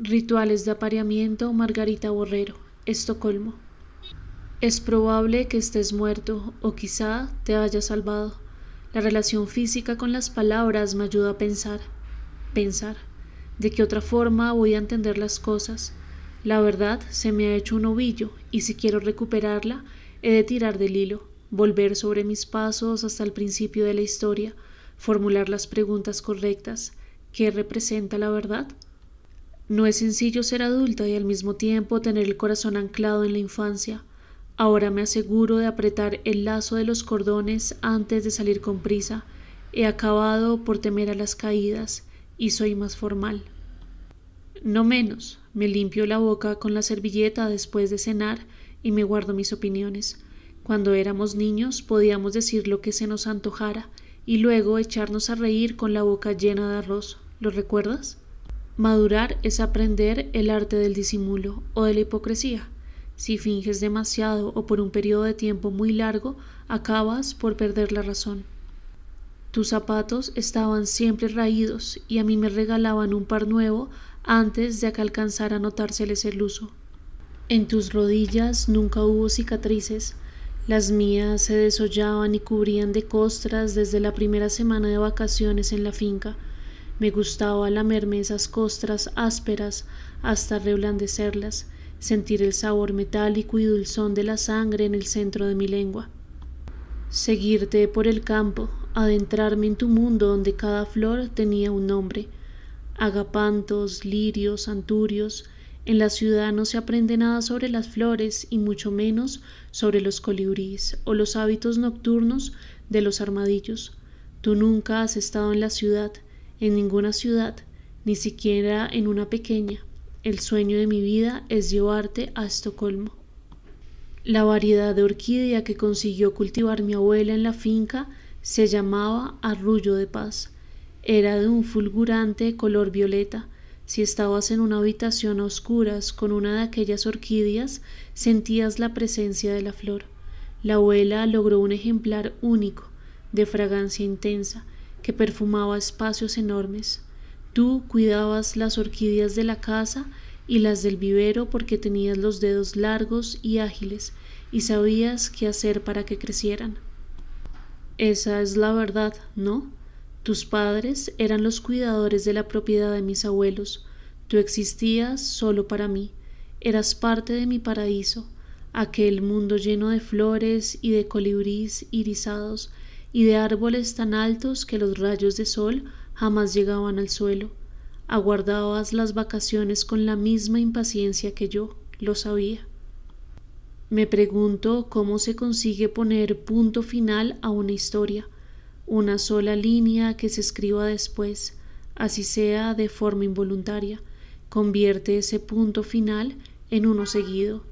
Rituales de apareamiento Margarita Borrero, Estocolmo. Es probable que estés muerto o quizá te hayas salvado. La relación física con las palabras me ayuda a pensar. ¿De qué otra forma voy a entender las cosas? La verdad se me ha hecho un ovillo y si quiero recuperarla, he de tirar del hilo, volver sobre mis pasos hasta el principio de la historia, formular las preguntas correctas. ¿Qué representa la verdad? No es sencillo ser adulta y al mismo tiempo tener el corazón anclado en la infancia. Ahora me aseguro de apretar el lazo de los cordones antes de salir con prisa. He acabado por temer a las caídas y soy más formal. No menos, me limpio la boca con la servilleta después de cenar y me guardo mis opiniones. Cuando éramos niños podíamos decir lo que se nos antojara y luego echarnos a reír con la boca llena de arroz. ¿Lo recuerdas? Madurar es aprender el arte del disimulo o de la hipocresía. Si finges demasiado o por un periodo de tiempo muy largo, acabas por perder la razón. Tus zapatos estaban siempre raídos y a mí me regalaban un par nuevo antes de que alcanzara a notárseles el uso. En tus rodillas nunca hubo cicatrices. Las mías se desollaban y cubrían de costras desde la primera semana de vacaciones en la finca. Me gustaba lamerme esas costras ásperas hasta reblandecerlas, sentir el sabor metálico y dulzón de la sangre en el centro de mi lengua. Seguirte por el campo, adentrarme en tu mundo donde cada flor tenía un nombre. Agapantos, lirios, anturios. En la ciudad no se aprende nada sobre las flores y mucho menos sobre los colibríes o los hábitos nocturnos de los armadillos. Tú nunca has estado en la ciudad, en ninguna ciudad, ni siquiera en una pequeña. El sueño de mi vida es llevarte a Estocolmo. La variedad de orquídea que consiguió cultivar mi abuela en la finca se llamaba arrullo de paz. Era de un fulgurante color violeta. Si estabas en una habitación a oscuras con una de aquellas orquídeas, sentías la presencia de la flor. La abuela logró un ejemplar único, de fragancia intensa, que perfumaba espacios enormes. Tú cuidabas las orquídeas de la casa y las del vivero porque tenías los dedos largos y ágiles y sabías qué hacer para que crecieran. Esa es la verdad, ¿no? Tus padres eran los cuidadores de la propiedad de mis abuelos. Tú existías solo para mí. Eras parte de mi paraíso, aquel mundo lleno de flores y de colibríes irisados y de árboles tan altos que los rayos de sol jamás llegaban al suelo. Aguardabas las vacaciones con la misma impaciencia que yo, lo sabía. Me pregunto cómo se consigue poner punto final a una historia, una sola línea que se escriba después, así sea de forma involuntaria, convierte ese punto final en uno seguido.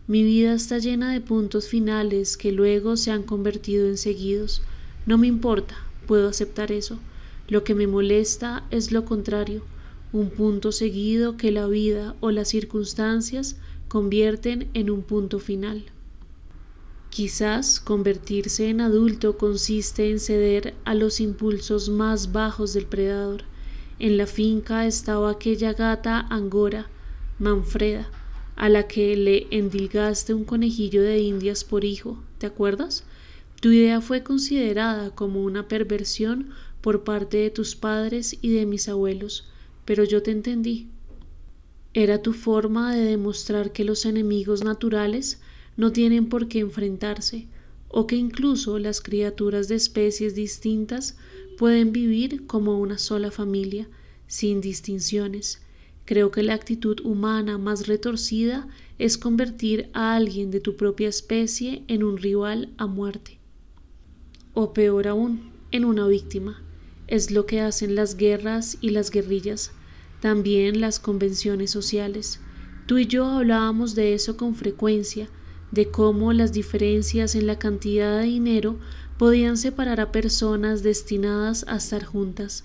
Mi vida está llena de puntos finales que luego se han convertido en seguidos. No me importa, puedo aceptar eso. Lo que me molesta es lo contrario, un punto seguido que la vida o las circunstancias convierten en un punto final. Quizás convertirse en adulto consiste en ceder a los impulsos más bajos del predador. En la finca estaba aquella gata angora, Manfreda, a la que le endilgaste un conejillo de indias por hijo, ¿te acuerdas? Tu idea fue considerada como una perversión por parte de tus padres y de mis abuelos, pero yo te entendí. Era tu forma de demostrar que los enemigos naturales no tienen por qué enfrentarse, o que incluso las criaturas de especies distintas pueden vivir como una sola familia, sin distinciones. Creo que la actitud humana más retorcida es convertir a alguien de tu propia especie en un rival a muerte. O peor aún, en una víctima. Es lo que hacen las guerras y las guerrillas, también las convenciones sociales. Tú y yo hablábamos de eso con frecuencia, de cómo las diferencias en la cantidad de dinero podían separar a personas destinadas a estar juntas.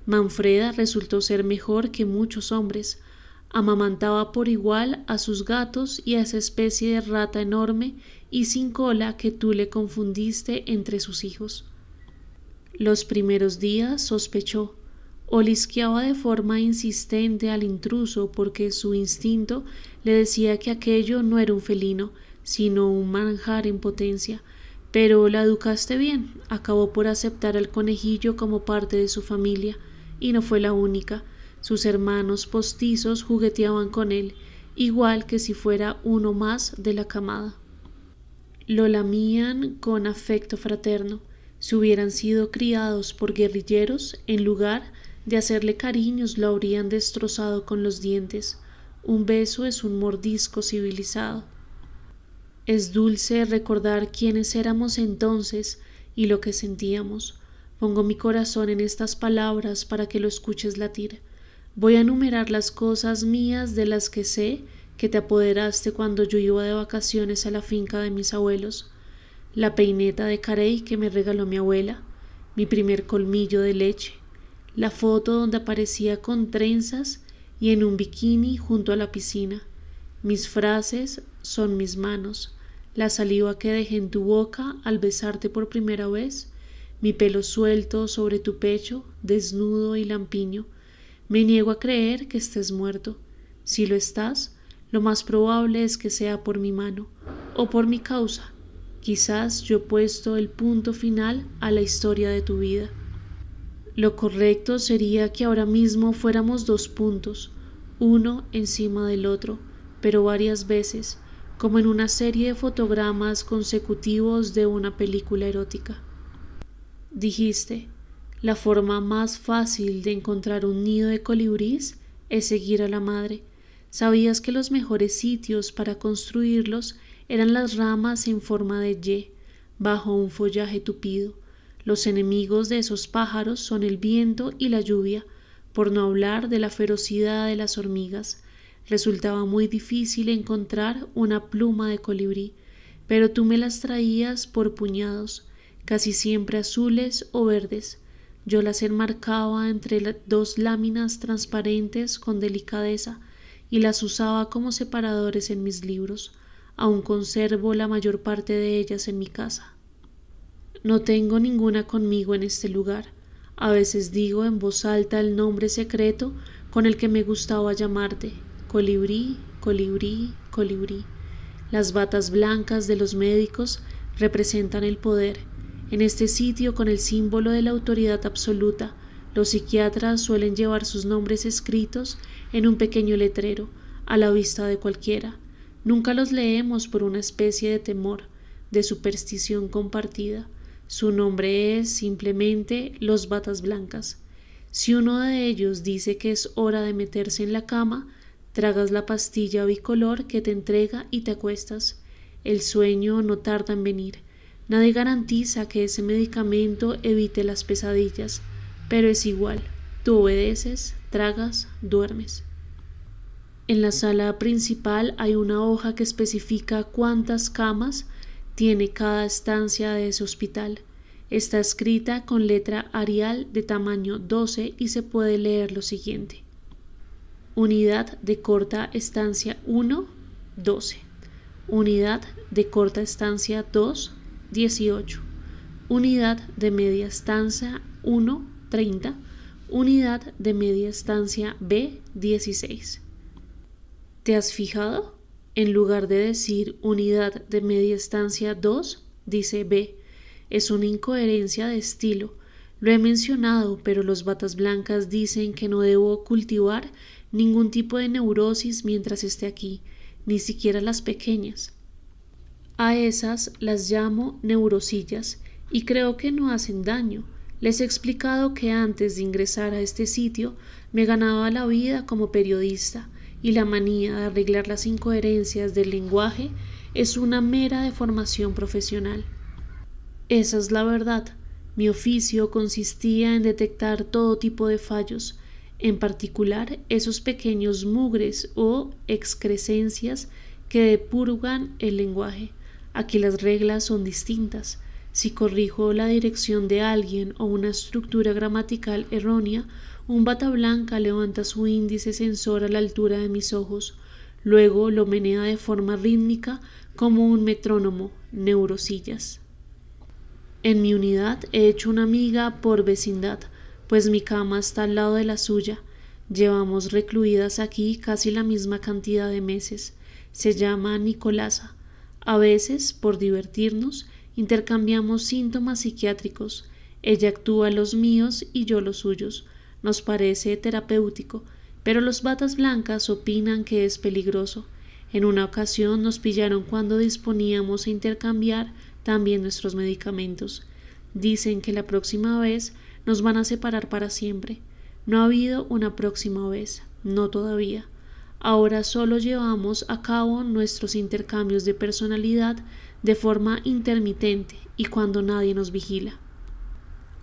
Manfreda resultó ser mejor que muchos hombres. Amamantaba por igual a sus gatos y a esa especie de rata enorme y sin cola que tú le confundiste entre sus hijos. Los primeros días sospechó, Olisqueaba de forma insistente al intruso porque su instinto le decía que aquello no era un felino, sino un manjar en potencia. Pero la educaste bien, acabó por aceptar al conejillo como parte de su familia, y no fue la única. Sus hermanos postizos jugueteaban con él, igual que si fuera uno más de la camada. Lo lamían con afecto fraterno. Si hubieran sido criados por guerrilleros, en lugar de hacerle cariños lo habrían destrozado con los dientes. Un beso es un mordisco civilizado. Es dulce recordar quiénes éramos entonces y lo que sentíamos. Pongo mi corazón en estas palabras para que lo escuches latir. Voy a enumerar las cosas mías de las que sé que te apoderaste cuando yo iba de vacaciones a la finca de mis abuelos. La peineta de carey que me regaló mi abuela, mi primer colmillo de leche, la foto donde aparecía con trenzas y en un bikini junto a la piscina. Mis frases son mis manos, la saliva que dejé en tu boca al besarte por primera vez, mi pelo suelto sobre tu pecho, desnudo y lampiño. Me niego a creer que estés muerto. Si lo estás, lo más probable es que sea por mi mano o por mi causa. Quizás yo he puesto el punto final a la historia de tu vida. Lo correcto sería que ahora mismo fuéramos dos puntos, uno encima del otro, pero varias veces, como en una serie de fotogramas consecutivos de una película erótica. Dijiste, la forma más fácil de encontrar un nido de colibrís es seguir a la madre. Sabías que los mejores sitios para construirlos eran las ramas en forma de Y, bajo un follaje tupido. Los enemigos de esos pájaros son el viento y la lluvia, por no hablar de la ferocidad de las hormigas. Resultaba muy difícil encontrar una pluma de colibrí, pero tú me las traías por puñados, casi siempre azules o verdes. Yo las enmarcaba entre dos láminas transparentes con delicadeza y las usaba como separadores en mis libros. Aún conservo la mayor parte de ellas en mi casa. No tengo ninguna conmigo en este lugar. A veces digo en voz alta el nombre secreto con el que me gustaba llamarte: colibrí, colibrí, colibrí. Las batas blancas de los médicos representan el poder. En este sitio, con el símbolo de la autoridad absoluta, los psiquiatras suelen llevar sus nombres escritos en un pequeño letrero, a la vista de cualquiera. Nunca los leemos por una especie de temor, de superstición compartida. Su nombre es simplemente los batas blancas. Si uno de ellos dice que es hora de meterse en la cama, tragas la pastilla bicolor que te entrega y te acuestas. El sueño no tarda en venir. Nadie garantiza que ese medicamento evite las pesadillas, pero es igual. Tú obedeces, tragas, duermes. En la sala principal hay una hoja que especifica cuántas camas tiene cada estancia de ese hospital. Está escrita con letra Arial de tamaño 12 y se puede leer lo siguiente: Unidad de corta estancia 1, 12. Unidad de corta estancia 2, 18. Unidad de media estancia 1, 30. Unidad de media estancia B, 16. ¿Te has fijado? En lugar de decir unidad de media estancia 2, dice B. Es una incoherencia de estilo. Lo he mencionado, pero los batas blancas dicen que no debo cultivar ningún tipo de neurosis mientras esté aquí, ni siquiera las pequeñas. A esas las llamo neurosillas y creo que no hacen daño. Les he explicado que antes de ingresar a este sitio me ganaba la vida como periodista y la manía de arreglar las incoherencias del lenguaje es una mera deformación profesional. Esa es la verdad. Mi oficio consistía en detectar todo tipo de fallos, en particular esos pequeños mugres o excrescencias que depuran el lenguaje. Aquí las reglas son distintas. Si corrijo la dirección de alguien o una estructura gramatical errónea, un bata blanca levanta su índice sensor a la altura de mis ojos, luego lo menea de forma rítmica como un metrónomo, neurosillas. En mi unidad he hecho una amiga por vecindad, pues mi cama está al lado de la suya. Llevamos recluidas aquí casi la misma cantidad de meses. Se llama Nicolasa. A veces, por divertirnos, intercambiamos síntomas psiquiátricos. Ella actúa los míos y yo los suyos. Nos parece terapéutico, pero los batas blancas opinan que es peligroso. En una ocasión nos pillaron cuando disponíamos a intercambiar también nuestros medicamentos. Dicen que la próxima vez nos van a separar para siempre. No ha habido una próxima vez, no todavía. Ahora solo llevamos a cabo nuestros intercambios de personalidad de forma intermitente y cuando nadie nos vigila.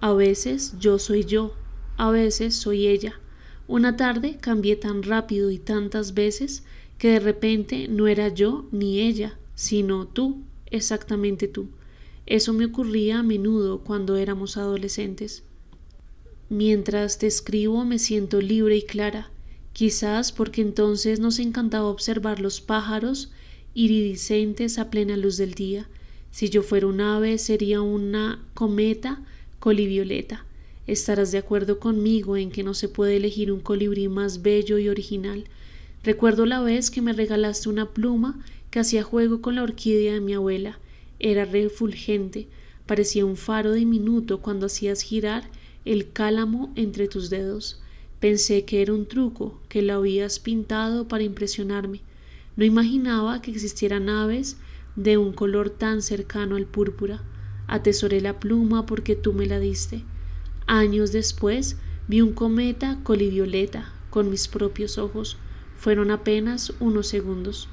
A veces yo soy yo, a veces soy ella. Una tarde cambié tan rápido y tantas veces que de repente no era yo ni ella, sino tú, exactamente tú. Eso me ocurría a menudo cuando éramos adolescentes. Mientras te escribo me siento libre y clara, quizás porque entonces nos encantaba observar los pájaros iridiscentes a plena luz del día. Si yo fuera un ave sería una cometa colivioleta. Estarás de acuerdo conmigo en que no se puede elegir un colibrí más bello y original. Recuerdo la vez que me regalaste una pluma que hacía juego con la orquídea de mi abuela. Era refulgente, parecía un faro diminuto cuando hacías girar el cálamo entre tus dedos. Pensé que era un truco, que la habías pintado para impresionarme. No imaginaba que existieran aves de un color tan cercano al púrpura. Atesoré la pluma porque tú me la diste. Años después vi un cometa colivioleta con mis propios ojos. Fueron apenas unos segundos.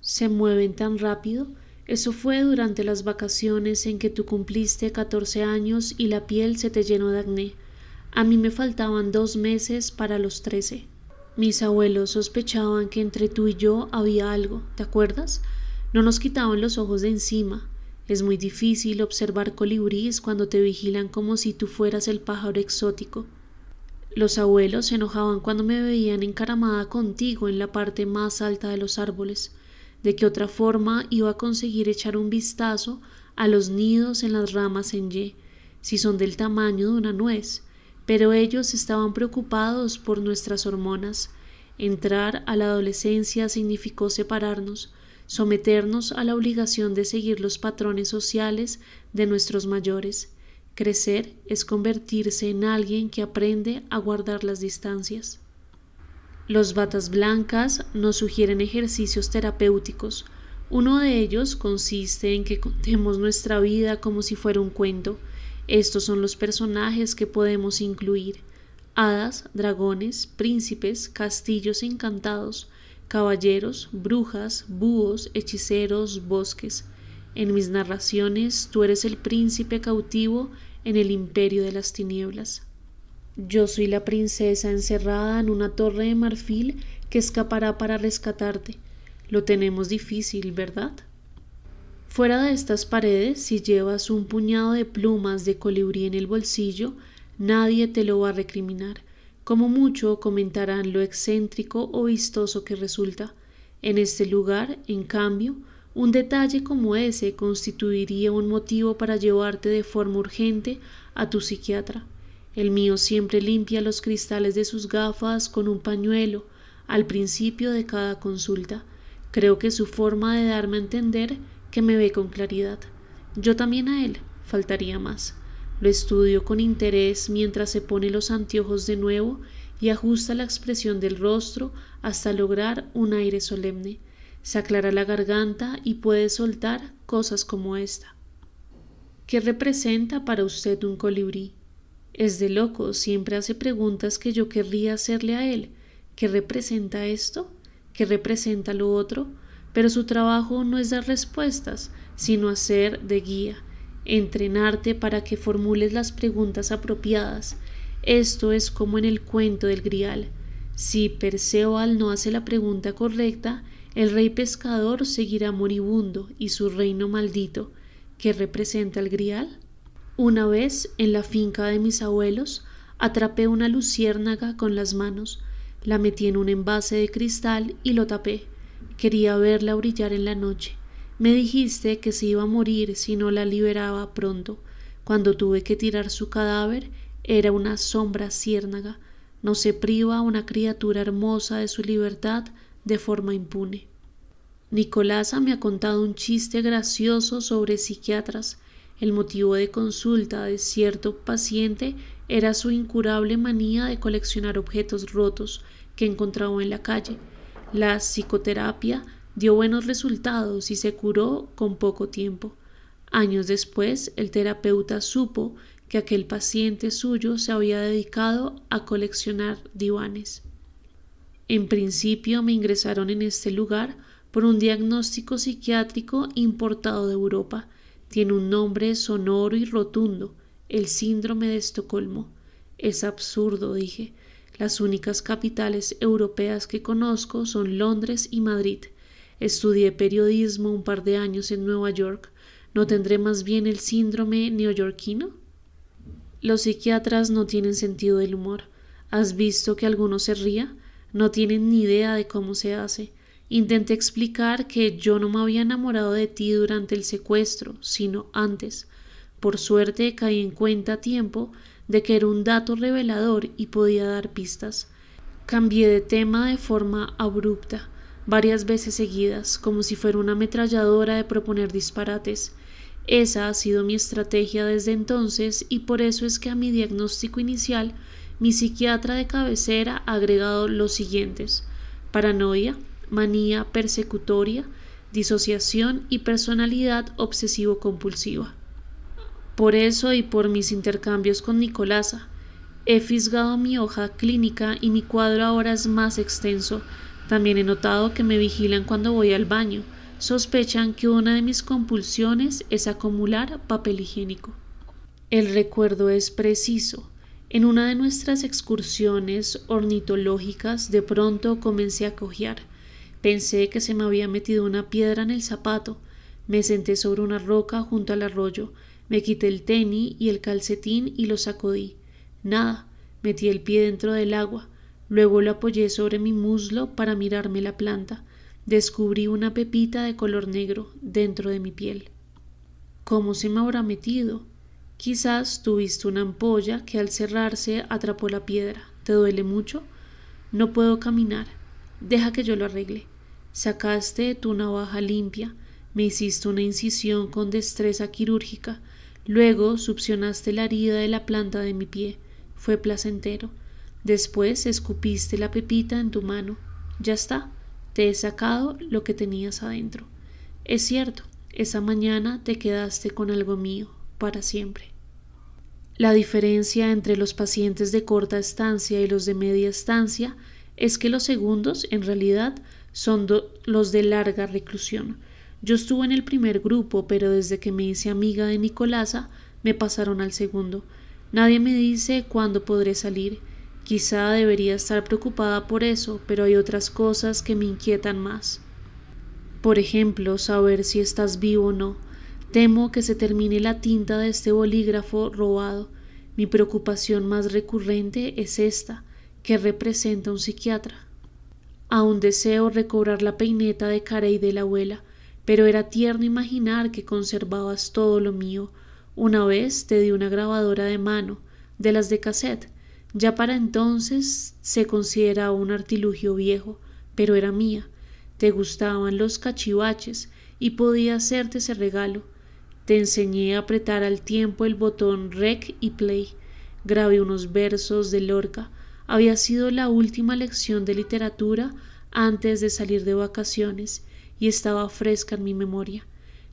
Se mueven tan rápido. Eso fue durante las vacaciones en que tú cumpliste 14 años y la piel se te llenó de acné. A mí me faltaban 2 meses para los 13. Mis abuelos sospechaban que entre tú y yo había algo, ¿te acuerdas? No nos quitaban los ojos de encima. Es muy difícil observar colibríes cuando te vigilan como si tú fueras el pájaro exótico. Los abuelos se enojaban cuando me veían encaramada contigo en la parte más alta de los árboles. ¿De qué otra forma iba a conseguir echar un vistazo a los nidos en las ramas en Y, si son del tamaño de una nuez? Pero ellos estaban preocupados por nuestras hormonas. Entrar a la adolescencia significó separarnos, someternos a la obligación de seguir los patrones sociales de nuestros mayores. Crecer es convertirse en alguien que aprende a guardar las distancias. Los batas blancas nos sugieren ejercicios terapéuticos. Uno de ellos consiste en que contemos nuestra vida como si fuera un cuento. Estos son los personajes que podemos incluir: hadas, dragones, príncipes, castillos encantados, caballeros, brujas, búhos, hechiceros, bosques. En mis narraciones tú eres el príncipe cautivo en el imperio de las tinieblas. Yo soy la princesa encerrada en una torre de marfil que escapará para rescatarte. Lo tenemos difícil, ¿verdad? Fuera de estas paredes, si llevas un puñado de plumas de colibrí en el bolsillo, nadie te lo va a recriminar. Como mucho comentarán lo excéntrico o vistoso que resulta. En este lugar, en cambio, un detalle como ese constituiría un motivo para llevarte de forma urgente a tu psiquiatra. El mío siempre limpia los cristales de sus gafas con un pañuelo al principio de cada consulta. Creo que es su forma de darme a entender que me ve con claridad. Yo también a él, faltaría más. Lo estudio con interés mientras se pone los anteojos de nuevo y ajusta la expresión del rostro hasta lograr un aire solemne. Se aclara la garganta y puede soltar cosas como esta. ¿Qué representa para usted un colibrí? Es de loco, siempre hace preguntas que yo querría hacerle a él. ¿Qué representa esto? ¿Qué representa lo otro? Pero su trabajo no es dar respuestas, sino hacer de guía, entrenarte para que formules las preguntas apropiadas. Esto es como en el cuento del Grial. Si Perceval no hace la pregunta correcta, el rey pescador seguirá moribundo y su reino maldito. ¿Qué representa el Grial? Una vez, en la finca de mis abuelos, atrapé una luciérnaga con las manos, la metí en un envase de cristal y lo tapé. Quería verla brillar en la noche. Me dijiste que se iba a morir si no la liberaba pronto. Cuando tuve que tirar su cadáver, Era una sombra ciérnaga. No se priva a una criatura hermosa de su libertad de forma impune. Nicolasa me ha contado un chiste gracioso sobre psiquiatras. El motivo de consulta de cierto paciente era su incurable manía de coleccionar objetos rotos que encontraba en la calle. La psicoterapia dio buenos resultados y se curó con poco tiempo. Años después, el terapeuta supo que aquel paciente suyo se había dedicado a coleccionar divanes. En principio me ingresaron en este lugar por un diagnóstico psiquiátrico importado de Europa. Tiene un nombre sonoro y rotundo: el síndrome de Estocolmo. Es absurdo, dije. Las únicas capitales europeas que conozco son Londres y Madrid. Estudié periodismo un par de años en Nueva York. ¿No tendré más bien el síndrome neoyorquino? Los psiquiatras no tienen sentido del humor. ¿Has visto que alguno se ría? No tienen ni idea de cómo se hace. Intenté explicar que yo no me había enamorado de ti durante el secuestro, sino antes. Por suerte caí en cuenta a tiempo de que era un dato revelador y podía dar pistas. Cambié de tema de forma abrupta, varias veces seguidas, como si fuera una ametralladora de proponer disparates. Esa ha sido mi estrategia desde entonces y por eso es que a mi diagnóstico inicial mi psiquiatra de cabecera ha agregado los siguientes: paranoia, manía persecutoria, disociación y personalidad obsesivo-compulsiva. Por eso y por mis intercambios con Nicolasa, he fisgado mi hoja clínica y mi cuadro ahora es más extenso. También he notado que me vigilan cuando voy al baño. Sospechan que una de mis compulsiones es acumular papel higiénico. El recuerdo es preciso. En una de nuestras excursiones ornitológicas de pronto comencé a cojear. Pensé que se me había metido una piedra en el zapato. Me senté sobre una roca junto al arroyo. Me quité el tenis y el calcetín y lo sacudí. Nada. Metí el pie dentro del agua. Luego lo apoyé sobre mi muslo para mirarme la planta. Descubrí una pepita de color negro dentro de mi piel. ¿Cómo se me habrá metido? Quizás tuviste una ampolla que al cerrarse atrapó la piedra. ¿Te duele mucho? No puedo caminar. Deja que yo lo arregle. Sacaste tu navaja limpia. Me hiciste una incisión con destreza quirúrgica. Luego succionaste la herida de la planta de mi pie. Fue placentero. Después escupiste la pepita en tu mano. Ya está. Te he sacado lo que tenías adentro. Es cierto, esa mañana te quedaste con algo mío, para siempre. La diferencia entre los pacientes de corta estancia y los de media estancia es que los segundos, en realidad, son los de larga reclusión. Yo estuve en el primer grupo, pero desde que me hice amiga de Nicolasa, me pasaron al segundo. Nadie me dice cuándo podré salir. Quizá debería estar preocupada por eso, pero hay otras cosas que me inquietan más. Por ejemplo, saber si estás vivo o no. Temo que se termine la tinta de este bolígrafo robado. Mi preocupación más recurrente es esta: ¿qué representa un psiquiatra? Aún deseo recobrar la peineta de Carey de la abuela, pero era tierno imaginar que conservabas todo lo mío. Una vez te di una grabadora de mano, de las de cassette. Ya para entonces se consideraba un artilugio viejo, pero era mía. Te gustaban los cachivaches y podía hacerte ese regalo. Te enseñé a apretar al tiempo el botón rec y play. Grabé unos versos de Lorca. Había sido la última lección de literatura antes de salir de vacaciones y estaba fresca en mi memoria.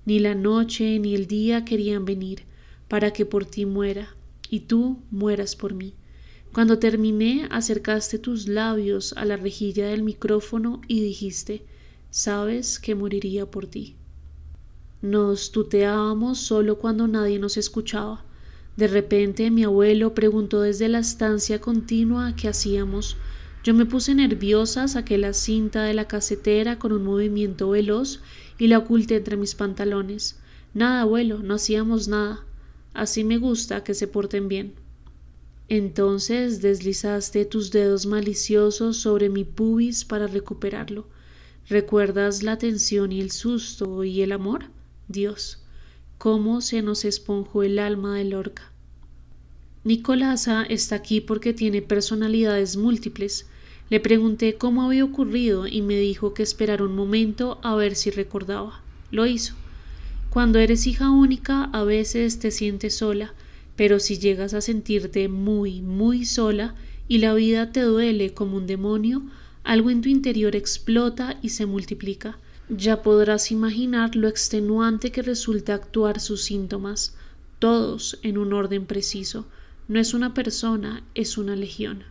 Ni la noche ni el día querían venir para que por ti muera y tú mueras por mí. Cuando terminé, acercaste tus labios a la rejilla del micrófono y dijiste: sabes que moriría por ti. Nos tuteábamos solo cuando nadie nos escuchaba. De repente mi abuelo preguntó desde la estancia continua qué hacíamos. Yo me puse nerviosa, saqué la cinta de la casetera con un movimiento veloz y la oculté entre mis pantalones. Nada, abuelo, no hacíamos nada. Así me gusta que se porten bien. Entonces deslizaste tus dedos maliciosos sobre mi pubis para recuperarlo. ¿Recuerdas la tensión y el susto y el amor? Dios, cómo se nos esponjó el alma de Lorca. Nicolasa está aquí porque tiene personalidades múltiples. Le pregunté cómo había ocurrido y me dijo que esperara un momento a ver si recordaba. Lo hizo. Cuando eres hija única, a veces te sientes sola, pero si llegas a sentirte muy, muy sola y la vida te duele como un demonio, algo en tu interior explota y se multiplica. Ya podrás imaginar lo extenuante que resulta actuar sus síntomas, todos en un orden preciso. No es una persona, es una legión.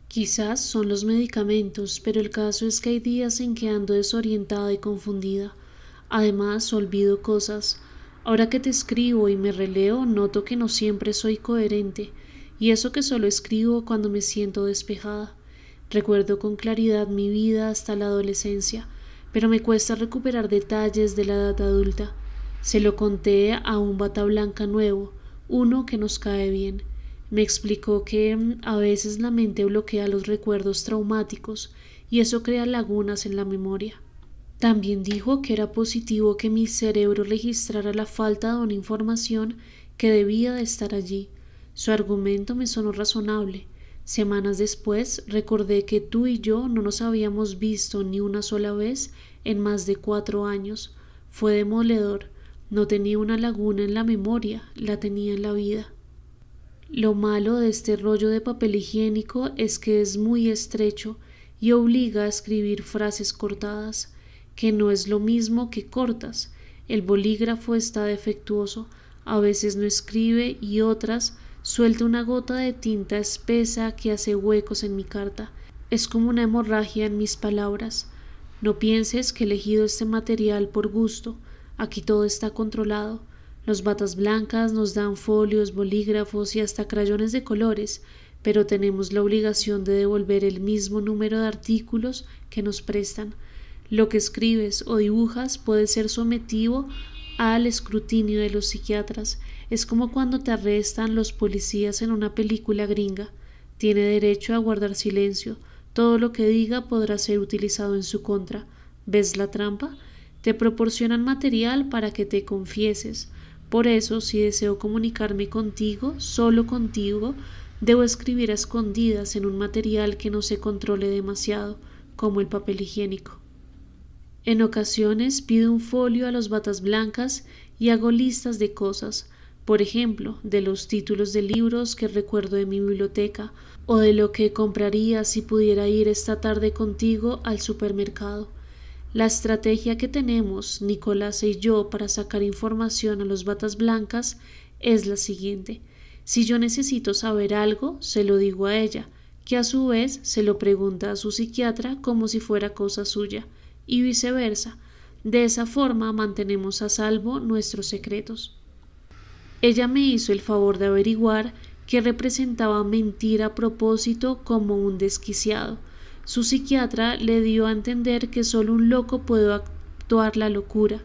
Quizás son los medicamentos, pero el caso es que hay días en que ando desorientada y confundida. Además, olvido cosas. Ahora que te escribo y me releo, noto que no siempre soy coherente, y eso que solo escribo cuando me siento despejada. Recuerdo con claridad mi vida hasta la adolescencia, pero me cuesta recuperar detalles de la edad adulta. Se lo conté a un bata blanca nuevo, uno que nos cae bien. Me explicó que a veces la mente bloquea los recuerdos traumáticos y eso crea lagunas en la memoria. También dijo que era positivo que mi cerebro registrara la falta de una información que debía de estar allí. Su argumento me sonó razonable. Semanas después recordé que tú y yo no nos habíamos visto ni una sola vez en más de 4 años. Fue demoledor. No tenía una laguna en la memoria, la tenía en la vida. Lo malo de este rollo de papel higiénico es que es muy estrecho y obliga a escribir frases cortadas, que no es lo mismo que cortas. El bolígrafo está defectuoso, a veces no escribe y otras suelta una gota de tinta espesa que hace huecos en mi carta. Es como una hemorragia en mis palabras. No pienses que he elegido este material por gusto. Aquí todo está controlado. Los batas blancas nos dan folios, bolígrafos y hasta crayones de colores, pero tenemos la obligación de devolver el mismo número de artículos que nos prestan. Lo que escribes o dibujas puede ser sometido al escrutinio de los psiquiatras. Es como cuando te arrestan los policías en una película gringa. Tiene derecho a guardar silencio. Todo lo que diga podrá ser utilizado en su contra. ¿Ves la trampa? Te proporcionan material para que te confieses. Por eso, si deseo comunicarme contigo, solo contigo, debo escribir a escondidas en un material que no se controle demasiado, como el papel higiénico. En ocasiones pido un folio a los batas blancas y hago listas de cosas, por ejemplo, de los títulos de libros que recuerdo de mi biblioteca o de lo que compraría si pudiera ir esta tarde contigo al supermercado. La estrategia que tenemos, Nicolás y yo, para sacar información a los batas blancas es la siguiente. Si yo necesito saber algo, se lo digo a ella, que a su vez se lo pregunta a su psiquiatra como si fuera cosa suya, y viceversa. De esa forma mantenemos a salvo nuestros secretos. Ella me hizo el favor de averiguar que representaba mentir a propósito como un desquiciado. Su psiquiatra le dio a entender que solo un loco puede actuar la locura.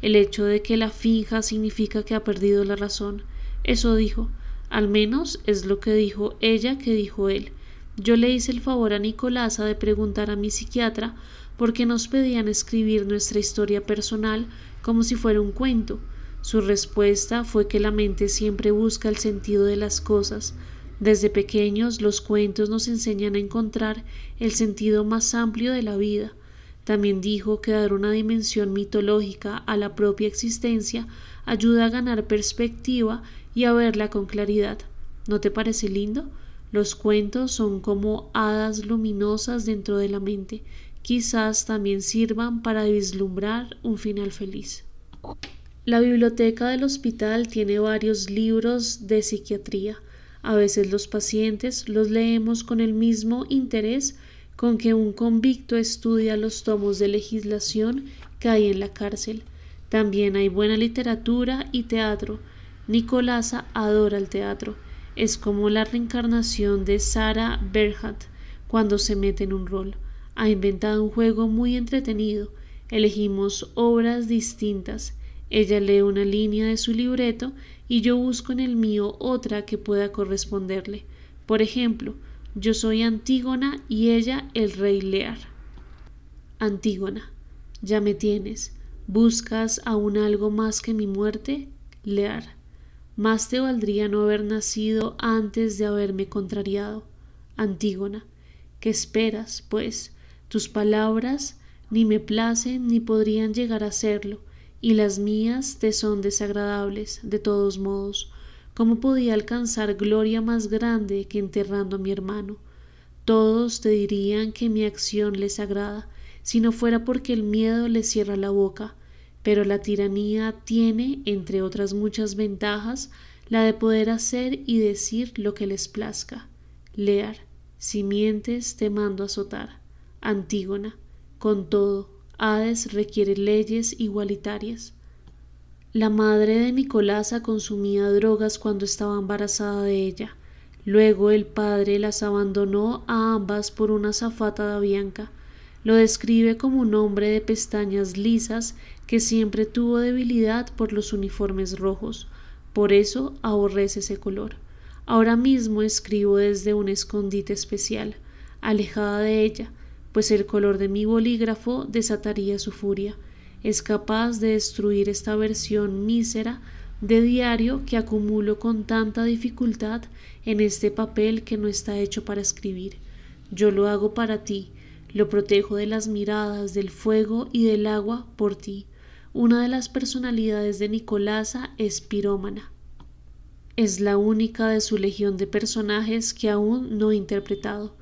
El hecho de que la finja significa que ha perdido la razón. Eso dijo. Al menos es lo que dijo ella que dijo él. Yo le hice el favor a Nicolasa de preguntar a mi psiquiatra por qué nos pedían escribir nuestra historia personal como si fuera un cuento. Su respuesta fue que la mente siempre busca el sentido de las cosas. Desde pequeños los cuentos nos enseñan a encontrar el sentido más amplio de la vida. También dijo que dar una dimensión mitológica a la propia existencia ayuda a ganar perspectiva y a verla con claridad. ¿No te parece lindo? Los cuentos son como hadas luminosas dentro de la mente. Quizás también sirvan para vislumbrar un final feliz. La biblioteca del hospital tiene varios libros de psiquiatría. A veces los pacientes los leemos con el mismo interés con que un convicto estudia los tomos de legislación que hay en la cárcel. También hay buena literatura y teatro. Nicolasa adora el teatro. Es como la reencarnación de Sarah Bernhardt cuando se mete en un rol. Ha inventado un juego muy entretenido. Elegimos obras distintas. Ella lee una línea de su libreto y yo busco en el mío otra que pueda corresponderle. Por ejemplo, yo soy Antígona y ella el rey Lear. Antígona: ya me tienes. ¿Buscas aún algo más que mi muerte? Lear: Más te valdría no haber nacido antes de haberme contrariado. Antígona, ¿qué esperas, pues? Tus palabras ni me placen ni podrían llegar a serlo, y las mías te son desagradables, de todos modos. ¿Cómo podía alcanzar gloria más grande que enterrando a mi hermano? Todos te dirían que mi acción les agrada, si no fuera porque el miedo les cierra la boca, pero la tiranía tiene, entre otras muchas ventajas, la de poder hacer y decir lo que les plazca. Lear, si mientes te mando azotar. Antígona, con todo, Hades requiere leyes igualitarias. La madre de Nicolasa consumía drogas cuando estaba embarazada de ella. Luego el padre las abandonó a ambas por una azafata de Avianca. Lo describe como un hombre de pestañas lisas que siempre tuvo debilidad por los uniformes rojos. Por eso aborrece ese color. Ahora mismo escribo desde un escondite especial, alejada de ella, pues el color de mi bolígrafo desataría su furia. Es capaz de destruir esta versión mísera de diario que acumulo con tanta dificultad en este papel que no está hecho para escribir. Yo lo hago para ti, lo protejo de las miradas, del fuego y del agua por ti. Una de las personalidades de Nicolasa es pirómana. Es la única de su legión de personajes que aún no he interpretado.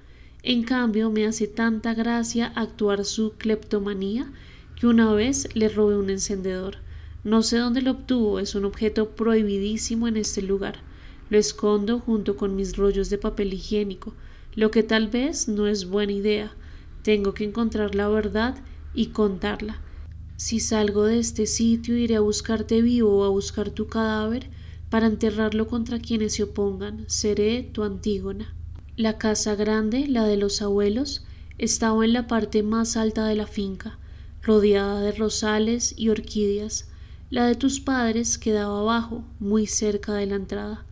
En cambio, me hace tanta gracia actuar su cleptomanía que una vez le robé un encendedor. No sé dónde lo obtuvo, es un objeto prohibidísimo en este lugar. Lo escondo junto con mis rollos de papel higiénico, lo que tal vez no es buena idea. Tengo que encontrar la verdad y contarla. Si salgo de este sitio, iré a buscarte vivo o a buscar tu cadáver para enterrarlo contra quienes se opongan. Seré tu Antígona. La casa grande, la de los abuelos, estaba en la parte más alta de la finca, rodeada de rosales y orquídeas. La de tus padres quedaba abajo, muy cerca de la entrada.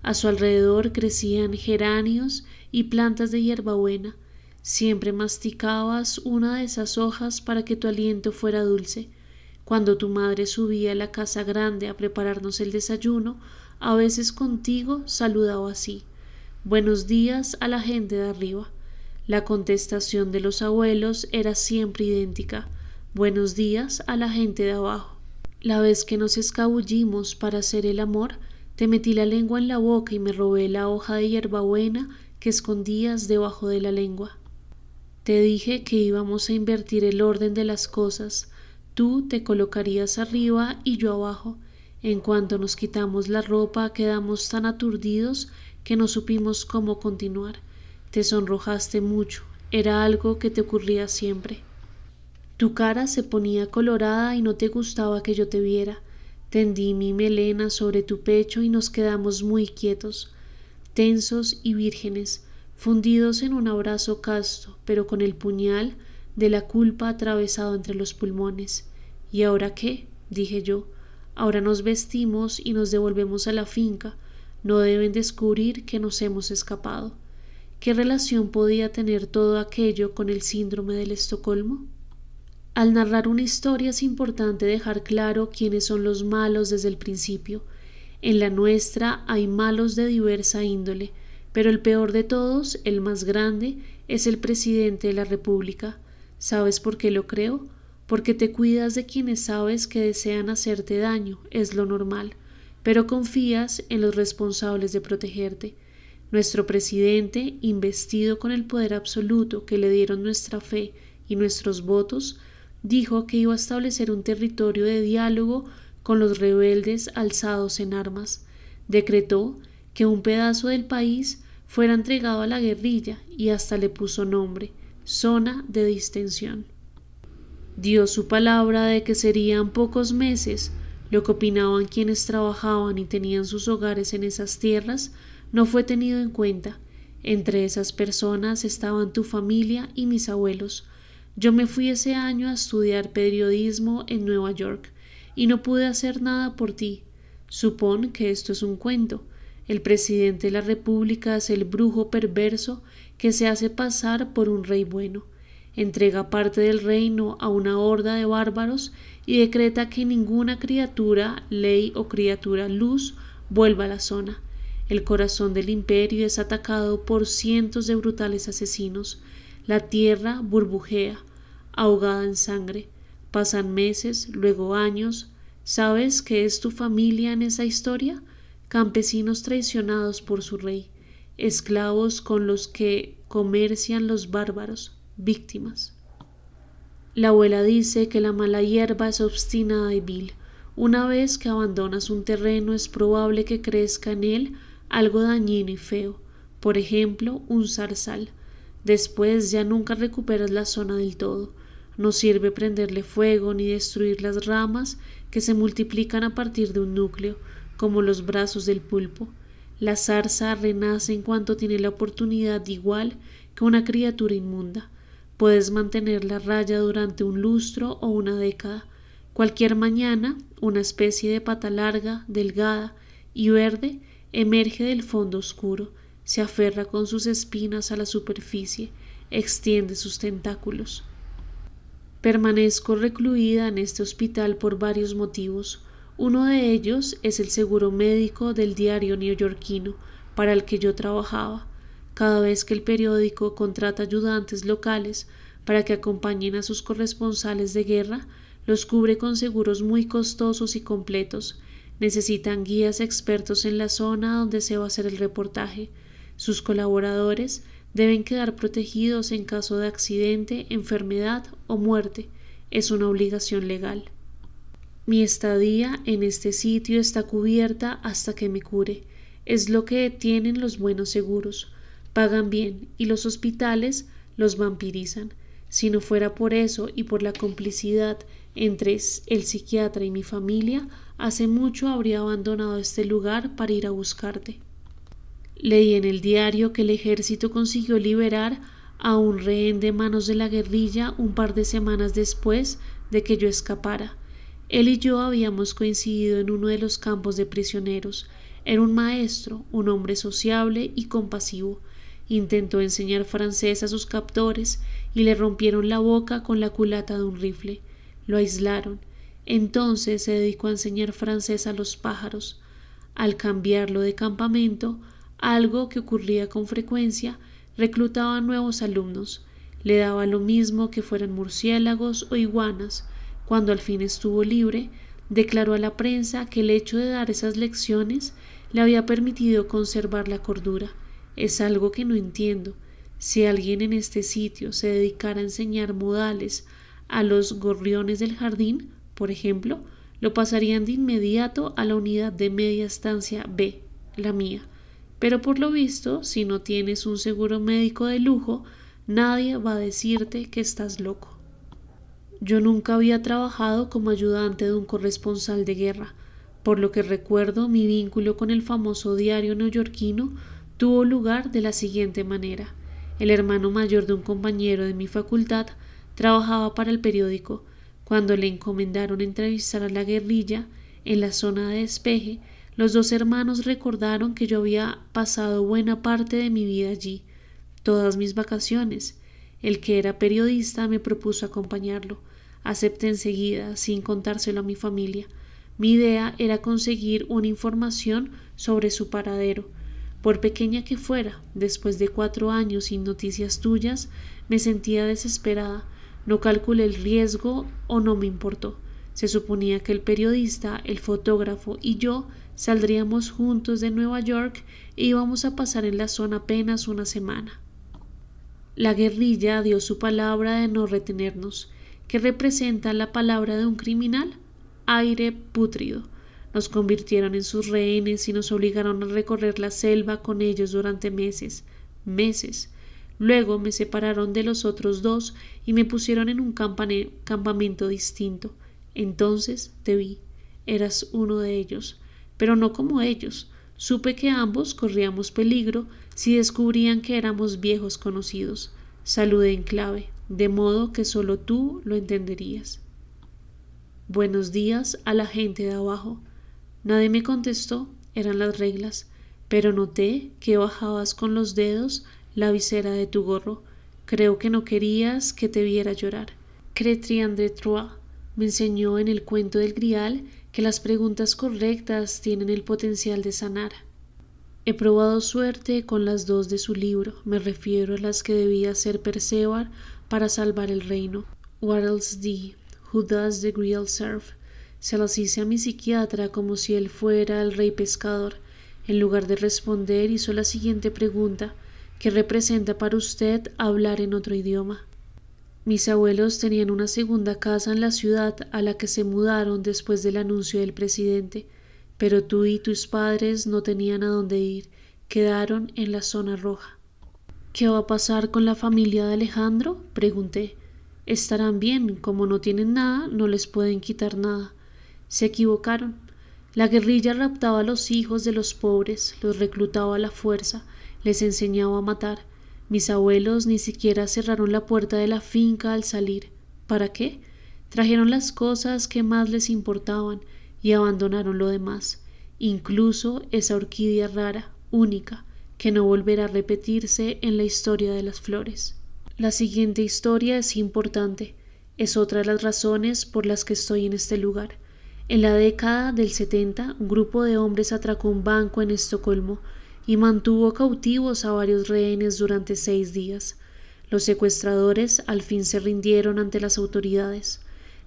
A su alrededor crecían geranios y plantas de hierbabuena. Siempre masticabas una de esas hojas para que tu aliento fuera dulce. Cuando tu madre subía a la casa grande a prepararnos el desayuno, a veces contigo saludaba así: buenos días a la gente de arriba. La contestación de los abuelos era siempre idéntica: buenos días a la gente de abajo. La vez que nos escabullimos para hacer el amor, te metí la lengua en la boca y me robé la hoja de hierbabuena que escondías debajo de la lengua. Te dije que íbamos a invertir el orden de las cosas. Tú te colocarías arriba y yo abajo. En cuanto nos quitamos la ropa, quedamos tan aturdidos que no supimos cómo continuar. Te sonrojaste mucho. Era algo que te ocurría siempre. Tu cara se ponía colorada y no te gustaba que yo te viera. Tendí mi melena sobre tu pecho y nos quedamos muy quietos, tensos y vírgenes, fundidos en un abrazo casto, pero con el puñal de la culpa atravesado entre los pulmones. ¿Y ahora qué?, dije yo. Ahora nos vestimos y nos devolvemos a la finca. No deben descubrir que nos hemos escapado. ¿Qué relación podía tener todo aquello con el síndrome del Estocolmo? Al narrar una historia es importante dejar claro quiénes son los malos desde el principio. En la nuestra hay malos de diversa índole, pero el peor de todos, el más grande, es el presidente de la República. ¿Sabes por qué lo creo? Porque te cuidas de quienes sabes que desean hacerte daño, es lo normal, pero confías en los responsables de protegerte. Nuestro presidente, investido con el poder absoluto que le dieron nuestra fe y nuestros votos, dijo que iba a establecer un territorio de diálogo con los rebeldes alzados en armas. Decretó que un pedazo del país fuera entregado a la guerrilla y hasta le puso nombre: zona de distensión. Dio su palabra de que serían pocos meses. Lo que opinaban quienes trabajaban y tenían sus hogares en esas tierras no fue tenido en cuenta. Entre esas personas estaban tu familia y mis abuelos. Yo me fui ese año a estudiar periodismo en Nueva York y no pude hacer nada por ti. Supón que esto es un cuento. El presidente de la República es el brujo perverso que se hace pasar por un rey bueno. Entrega parte del reino a una horda de bárbaros y decreta que ninguna criatura, ley o criatura luz vuelva a la zona. El corazón del imperio es atacado por cientos de brutales asesinos. La tierra burbujea, ahogada en sangre. Pasan meses, luego años. ¿Sabes qué es tu familia en esa historia? Campesinos traicionados por su rey, esclavos con los que comercian los bárbaros, víctimas. La abuela dice que la mala hierba es obstinada y vil. Una vez que abandonas un terreno es probable que crezca en él algo dañino y feo, por ejemplo, un zarzal. Después ya nunca recuperas la zona del todo. No sirve prenderle fuego ni destruir las ramas que se multiplican a partir de un núcleo, como los brazos del pulpo. La zarza renace en cuanto tiene la oportunidad igual que una criatura inmunda. Puedes mantenerla a raya durante un lustro o una década. Cualquier mañana, una especie de pata larga, delgada y verde emerge del fondo oscuro, se aferra con sus espinas a la superficie, extiende sus tentáculos. Permanezco recluida en este hospital por varios motivos. Uno de ellos es el seguro médico del diario neoyorquino para el que yo trabajaba. Cada vez que el periódico contrata ayudantes locales para que acompañen a sus corresponsales de guerra, los cubre con seguros muy costosos y completos. Necesitan guías expertos en la zona donde se va a hacer el reportaje. Sus colaboradores deben quedar protegidos en caso de accidente, enfermedad o muerte. Es una obligación legal. Mi estadía en este sitio está cubierta hasta que me cure. Es lo que tienen los buenos seguros. Pagan bien y los hospitales los vampirizan. Si no fuera por eso y por la complicidad entre el psiquiatra y mi familia, hace mucho habría abandonado este lugar para ir a buscarte. Leí en el diario que el ejército consiguió liberar a un rehén de manos de la guerrilla un par de semanas después de que yo escapara. Él y yo habíamos coincidido en uno de los campos de prisioneros. Era un maestro, un hombre sociable y compasivo. Intentó enseñar francés a sus captores y le rompieron la boca con la culata de un rifle. Lo aislaron. Entonces se dedicó a enseñar francés a los pájaros. Al cambiarlo de campamento, algo que ocurría con frecuencia, reclutaba nuevos alumnos. Le daba lo mismo que fueran murciélagos o iguanas. Cuando al fin estuvo libre, declaró a la prensa que el hecho de dar esas lecciones le había permitido conservar la cordura. Es algo que no entiendo. Si alguien en este sitio se dedicara a enseñar modales a los gorriones del jardín, por ejemplo, lo pasarían de inmediato a la unidad de media estancia B, la mía. Pero por lo visto, si no tienes un seguro médico de lujo, nadie va a decirte que estás loco. Yo nunca había trabajado como ayudante de un corresponsal de guerra. Por lo que recuerdo, mi vínculo con el famoso diario neoyorquino tuvo lugar de la siguiente manera. El hermano mayor de un compañero de mi facultad trabajaba para el periódico. Cuando le encomendaron entrevistar a la guerrilla en la zona de despeje, los dos hermanos recordaron que yo había pasado buena parte de mi vida allí, todas mis vacaciones. El que era periodista me propuso acompañarlo. Acepté enseguida, sin contárselo a mi familia. Mi idea era conseguir una información sobre su paradero. Por pequeña que fuera, después de 4 años sin noticias tuyas, me sentía desesperada. No calculé el riesgo o no me importó. Se suponía que el periodista, el fotógrafo y yo saldríamos juntos de Nueva York e íbamos a pasar en la zona apenas una semana. La guerrilla dio su palabra de no retenernos. ¿Qué representa la palabra de un criminal? Aire pútrido. Nos convirtieron en sus rehenes y nos obligaron a recorrer la selva con ellos durante meses. Luego me separaron de los otros dos y me pusieron en un campamento distinto. Entonces te vi. Eras uno de ellos, pero no como ellos. Supe que ambos corríamos peligro si descubrían que éramos viejos conocidos. Saludé en clave, de modo que solo tú lo entenderías. Buenos días a la gente de abajo. Nadie me contestó, eran las reglas, pero noté que bajabas con los dedos la visera de tu gorro. Creo que no querías que te viera llorar. Chrétien de Troyes me enseñó en el cuento del Grial que las preguntas correctas tienen el potencial de sanar. He probado suerte con las dos de su libro, me refiero a las que debía hacer Perceval para salvar el reino. What else thee, who does the real serve? Se las hice a mi psiquiatra como si él fuera el rey pescador. En lugar de responder, hizo la siguiente pregunta: ¿qué representa para usted hablar en otro idioma? Mis abuelos tenían una segunda casa en la ciudad a la que se mudaron después del anuncio del presidente, pero tú y tus padres no tenían a dónde ir, quedaron en la zona roja. ¿Qué va a pasar con la familia de Alejandro?, pregunté. Estarán bien, como no tienen nada, no les pueden quitar nada. Se equivocaron. La guerrilla raptaba a los hijos de los pobres, los reclutaba a la fuerza, les enseñaba a matar. Mis abuelos ni siquiera cerraron la puerta de la finca al salir. ¿Para qué? Trajeron las cosas que más les importaban y abandonaron lo demás, incluso esa orquídea rara, única, que no volverá a repetirse en la historia de las flores. La siguiente historia es importante, es otra de las razones por las que estoy en este lugar. En la década del 70, un grupo de hombres atracó un banco en Estocolmo y mantuvo cautivos a varios rehenes durante 6 días. Los secuestradores al fin se rindieron ante las autoridades.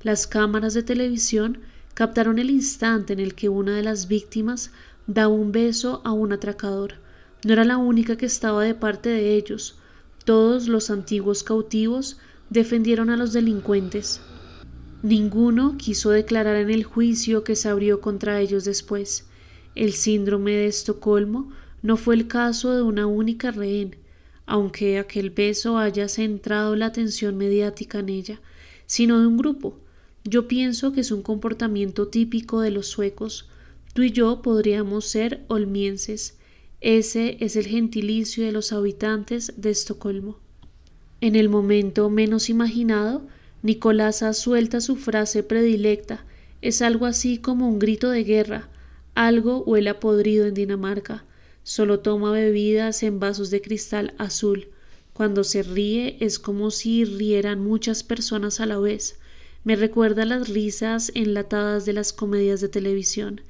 Las cámaras de televisión captaron el instante en el que una de las víctimas daba un beso a un atracador. No era la única que estaba de parte de ellos. Todos los antiguos cautivos defendieron a los delincuentes. Ninguno quiso declarar en el juicio que se abrió contra ellos después. El síndrome de Estocolmo no fue el caso de una única rehén, aunque aquel beso haya centrado la atención mediática en ella, sino de un grupo. Yo pienso que es un comportamiento típico de los suecos. Tú y yo podríamos ser olmienses. Ese es el gentilicio de los habitantes de Estocolmo. En el momento menos imaginado, Nicolasa suelta su frase predilecta. Es algo así como un grito de guerra. Algo huele a podrido en Dinamarca. Solo toma bebidas en vasos de cristal azul. Cuando se ríe es como si rieran muchas personas a la vez. Me recuerda las risas enlatadas de las comedias de televisión.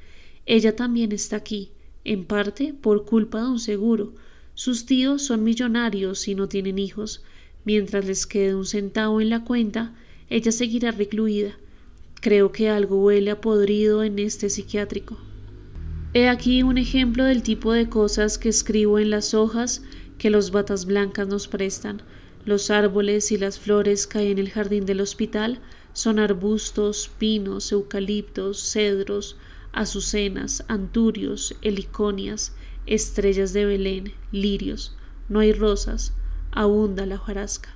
Ella también está aquí, en parte por culpa de un seguro. Sus tíos son millonarios y no tienen hijos. Mientras les quede un centavo en la cuenta, ella seguirá recluida. Creo que algo huele a podrido en este psiquiátrico. He aquí un ejemplo del tipo de cosas que escribo en las hojas que los batas blancas nos prestan. Los árboles y las flores que hay en el jardín del hospital son arbustos, pinos, eucaliptos, cedros, azucenas, anturios, heliconias, estrellas de Belén, lirios. No hay rosas, abunda la hojarasca.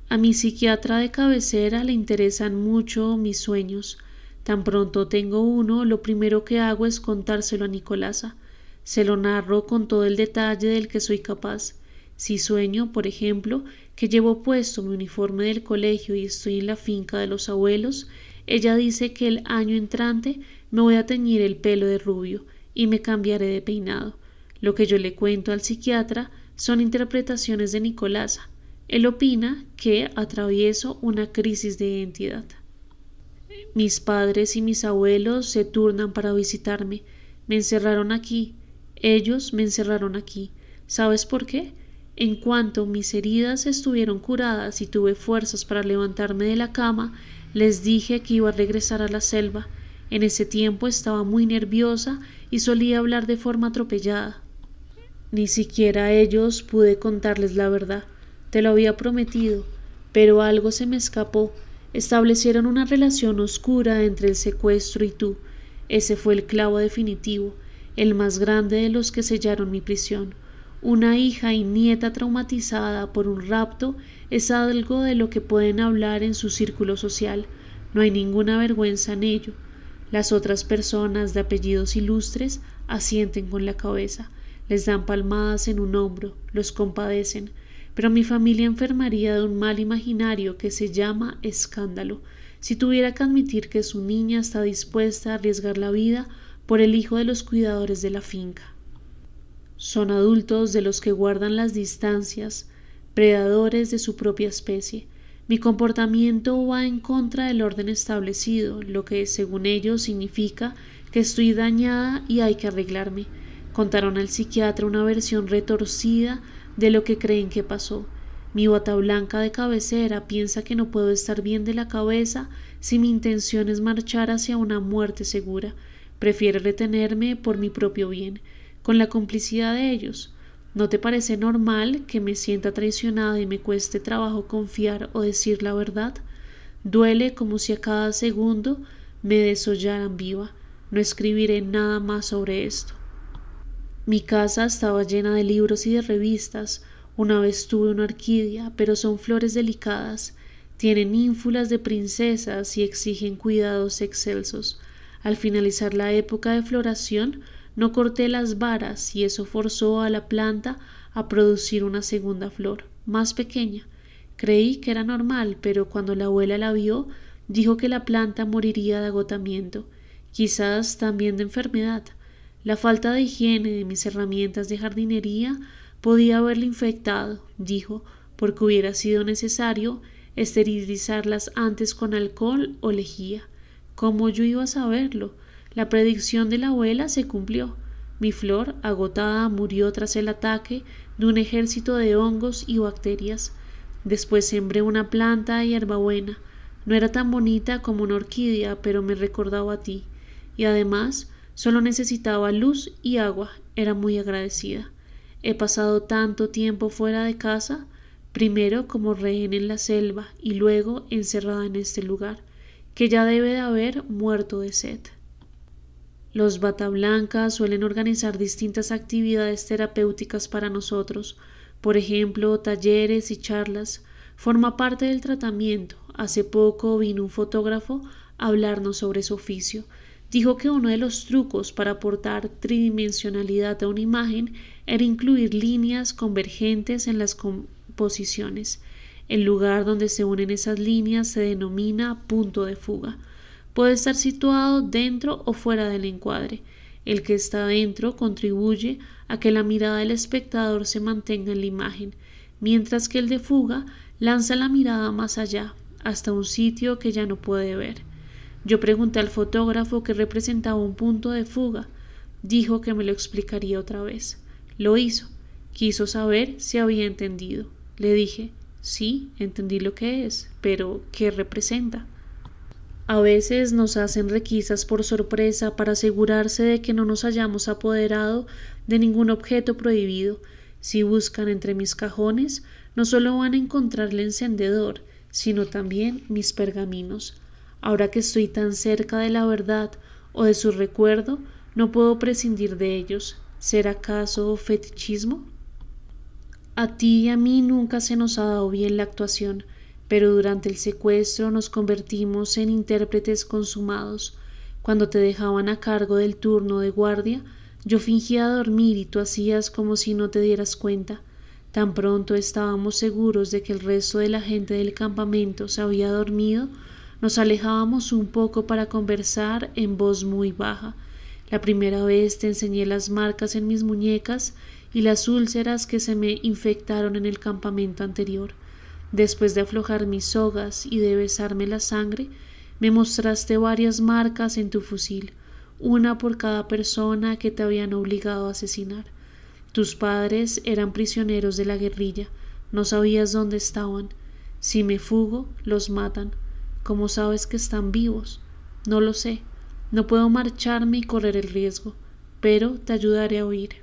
A mi psiquiatra de cabecera le interesan mucho mis sueños. Tan pronto tengo uno, lo primero que hago es contárselo a Nicolasa. Se lo narro con todo el detalle del que soy capaz. Si sueño, por ejemplo, que llevo puesto mi uniforme del colegio y estoy en la finca de los abuelos, ella dice que el año entrante me voy a teñir el pelo de rubio y me cambiaré de peinado. Lo que yo le cuento al psiquiatra son interpretaciones de Nicolasa. Él opina que atravieso una crisis de identidad. Mis padres y mis abuelos se turnan para visitarme. Me encerraron aquí. Ellos me encerraron aquí. ¿Sabes por qué? En cuanto mis heridas estuvieron curadas y tuve fuerzas para levantarme de la cama, les dije que iba a regresar a la selva. En ese tiempo estaba muy nerviosa y solía hablar de forma atropellada. Ni siquiera a ellos pude contarles la verdad. Te lo había prometido, pero algo se me escapó. Establecieron una relación oscura entre el secuestro y tú. Ese fue el clavo definitivo, el más grande de los que sellaron mi prisión. Una hija y nieta traumatizada por un rapto es algo de lo que pueden hablar en su círculo social. No hay ninguna vergüenza en ello. Las otras personas de apellidos ilustres asienten con la cabeza, les dan palmadas en un hombro, los compadecen. Pero mi familia enfermaría de un mal imaginario que se llama escándalo, si tuviera que admitir que su niña está dispuesta a arriesgar la vida por el hijo de los cuidadores de la finca. Son adultos de los que guardan las distancias, predadores de su propia especie. Mi comportamiento va en contra del orden establecido, lo que según ellos significa que estoy dañada y hay que arreglarme. Contaron al psiquiatra una versión retorcida de lo que creen que pasó. Mi bata blanca de cabecera piensa que no puedo estar bien de la cabeza si mi intención es marchar hacia una muerte segura. Prefiere retenerme por mi propio bien, con la complicidad de ellos. ¿No te parece normal que me sienta traicionada y me cueste trabajo confiar o decir la verdad? Duele como si a cada segundo me desollaran viva. No escribiré nada más sobre esto. Mi casa estaba llena de libros y de revistas. Una vez tuve una orquídea, pero son flores delicadas. Tienen ínfulas de princesas y exigen cuidados excelsos. Al finalizar la época de floración, no corté las varas y eso forzó a la planta a producir una segunda flor, más pequeña. Creí que era normal, pero cuando la abuela la vio, dijo que la planta moriría de agotamiento, quizás también de enfermedad. La falta de higiene de mis herramientas de jardinería podía haberla infectado, dijo, porque hubiera sido necesario esterilizarlas antes con alcohol o lejía. ¿Cómo yo iba a saberlo? La predicción de la abuela se cumplió. Mi flor, agotada, murió tras el ataque de un ejército de hongos y bacterias. Después sembré una planta de hierbabuena. No era tan bonita como una orquídea, pero me recordaba a ti. Y además, solo necesitaba luz y agua. Era muy agradecida. He pasado tanto tiempo fuera de casa, primero como rehén en la selva y luego encerrada en este lugar, que ya debe de haber muerto de sed. Los bata blancas suelen organizar distintas actividades terapéuticas para nosotros, por ejemplo, talleres y charlas. Forma parte del tratamiento. Hace poco vino un fotógrafo a hablarnos sobre su oficio. Dijo que uno de los trucos para aportar tridimensionalidad a una imagen era incluir líneas convergentes en las composiciones. El lugar donde se unen esas líneas se denomina punto de fuga. Puede estar situado dentro o fuera del encuadre. El que está dentro contribuye a que la mirada del espectador se mantenga en la imagen, mientras que el de fuga lanza la mirada más allá, hasta un sitio que ya no puede ver. Yo pregunté al fotógrafo qué representaba un punto de fuga. Dijo que me lo explicaría otra vez. Lo hizo. Quiso saber si había entendido. Le dije, sí, entendí lo que es, pero ¿qué representa? A veces nos hacen requisas por sorpresa para asegurarse de que no nos hayamos apoderado de ningún objeto prohibido. Si buscan entre mis cajones, no solo van a encontrar el encendedor, sino también mis pergaminos. Ahora que estoy tan cerca de la verdad o de su recuerdo, no puedo prescindir de ellos. ¿Será acaso fetichismo? A ti y a mí nunca se nos ha dado bien la actuación, pero durante el secuestro nos convertimos en intérpretes consumados. Cuando te dejaban a cargo del turno de guardia, yo fingía dormir y tú hacías como si no te dieras cuenta. Tan pronto estábamos seguros de que el resto de la gente del campamento se había dormido, nos alejábamos un poco para conversar en voz muy baja. La primera vez te enseñé las marcas en mis muñecas y las úlceras que se me infectaron en el campamento anterior. Después de aflojar mis sogas y de besarme la sangre, me mostraste varias marcas en tu fusil, una por cada persona que te habían obligado a asesinar. Tus padres eran prisioneros de la guerrilla, no sabías dónde estaban. Si me fugo, los matan. ¿Cómo sabes que están vivos? No lo sé. No puedo marcharme y correr el riesgo, pero te ayudaré a huir.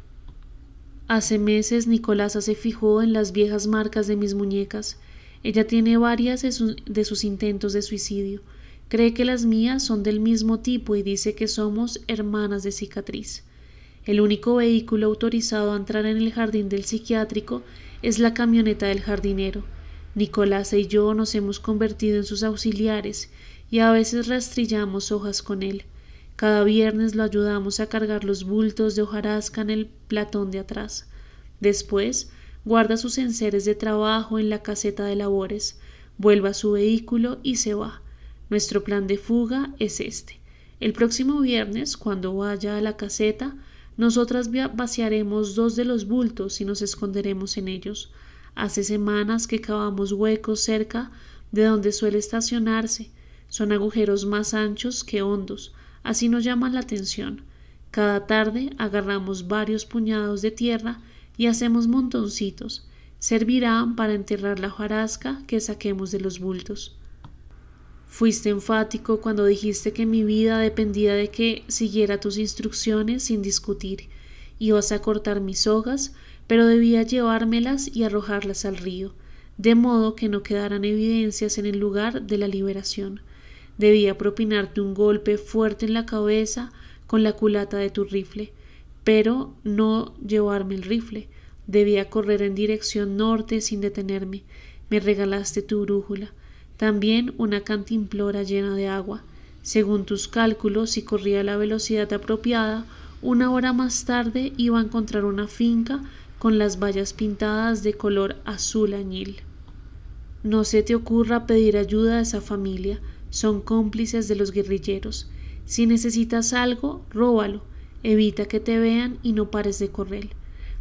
Hace meses Nicolasa se fijó en las viejas marcas de mis muñecas. Ella tiene varias de sus intentos de suicidio. Cree que las mías son del mismo tipo y dice que somos hermanas de cicatriz. El único vehículo autorizado a entrar en el jardín del psiquiátrico es la camioneta del jardinero. Nicolasa y yo nos hemos convertido en sus auxiliares y a veces rastrillamos hojas con él. Cada viernes lo ayudamos a cargar los bultos de hojarasca en el platón de atrás. Después, guarda sus enseres de trabajo en la caseta de labores, vuelve a su vehículo y se va. Nuestro plan de fuga es este. El próximo viernes, cuando vaya a la caseta, nosotras vaciaremos 2 de los bultos y nos esconderemos en ellos. Hace semanas que cavamos huecos cerca de donde suele estacionarse. Son agujeros más anchos que hondos, así nos llaman la atención. Cada tarde agarramos varios puñados de tierra y hacemos montoncitos. Servirán para enterrar la hojarasca que saquemos de los bultos. Fuiste enfático cuando dijiste que mi vida dependía de que siguiera tus instrucciones sin discutir. Ibas a cortar mis sogas, pero debía llevármelas y arrojarlas al río, de modo que no quedaran evidencias en el lugar de la liberación. Debía propinarte un golpe fuerte en la cabeza con la culata de tu rifle, pero no llevarme el rifle. Debía correr en dirección norte sin detenerme. Me regalaste tu brújula. También una cantimplora llena de agua. Según tus cálculos, si corría a la velocidad apropiada, 1 hora más tarde iba a encontrar una finca con las vallas pintadas de color azul añil. No se te ocurra pedir ayuda a esa familia, son cómplices de los guerrilleros. Si necesitas algo, róbalo, evita que te vean y no pares de correr.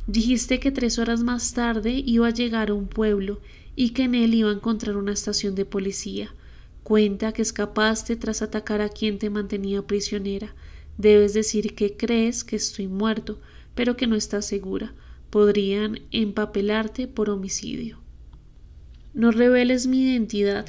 Dijiste que 3 horas más tarde iba a llegar a un pueblo y que en él iba a encontrar una estación de policía. Cuenta que escapaste tras atacar a quien te mantenía prisionera. Debes decir que crees que estoy muerto, pero que no estás segura. Podrían empapelarte por homicidio. No reveles mi identidad.